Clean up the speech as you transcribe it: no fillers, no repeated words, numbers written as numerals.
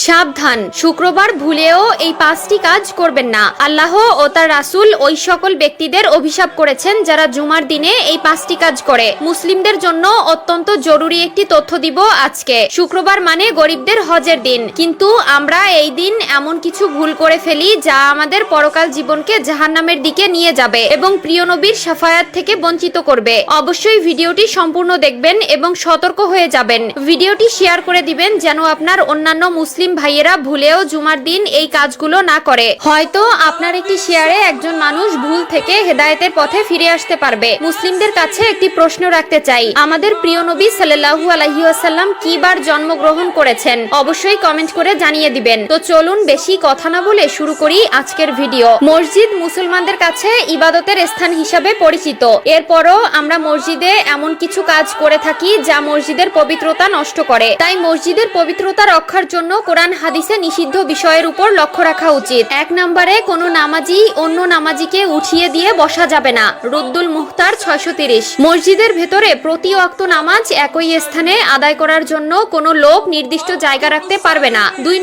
সাবধান, শুক্রবার ভুলেও এই 5টি কাজ করবেন না। আল্লাহ ও তার রাসূল ওই সকল ব্যক্তিদের অভিশাপ করেছেন যারা জুমার দিনে এই 5টি কাজ করে। মুসলিমদের জন্য অত্যন্ত জরুরি একটি তথ্য দিব আজকে। শুক্রবার মানে গরিবদের হজের দিন, কিন্তু আমরা এই দিন এমন কিছু ভুল করে ফেলি যা আমাদের পরকাল জীবনকে জাহান্নামের দিকে নিয়ে যাবে এবং প্রিয় নবীর শাফায়াত থেকে বঞ্চিত করবে। অবশ্যই ভিডিওটি সম্পূর্ণ দেখবেন এবং সতর্ক হয়ে যাবেন। ভিডিওটি শেয়ার করে দিবেন যেন আপনার অন্যান্য মুসলিম ভাইয়েরা ভুলেও জুমার দিন এই কাজগুলো না করে। হয়তো আপনার একটি শেয়ারে একজন মানুষ ভুল থেকে হেদায়েতের পথে ফিরে আসতে পারবে। মুসলিমদের কাছে একটি প্রশ্ন রাখতে চাই, আমাদের প্রিয় নবী সাল্লাল্লাহু আলাইহি ওয়াসাল্লাম কি বার জন্মগ্রহণ করেছেন? অবশ্যই কমেন্ট করে জানিয়ে দিবেন। তো চলুন বেশি কথা না বলে শুরু করি আজকের ভিডিও। মসজিদ মুসলমানদের কাছে ইবাদতের স্থান হিসাবে পরিচিত। এরপরও আমরা মসজিদে এমন কিছু কাজ করে থাকি যা মসজিদের পবিত্রতা নষ্ট করে। তাই মসজিদের পবিত্রতা রক্ষার জন্য কোরআন হাদিসে নিষিদ্ধ বিষয়ের উপর লক্ষ্য রাখা উচিত। 1 নম্বরে কোনো নামাজি অন্য নামাজিকে উঠিয়ে দিয়ে বসা যাবে না। রুদ্দুল মুখতার 630। মসজিদের ভেতরে প্রতি ওয়াক্ত নামাজ একই স্থানে আদায় করার জন্য কোনো লোক নির্দিষ্ট জায়গা রাখতে পারবে না। 2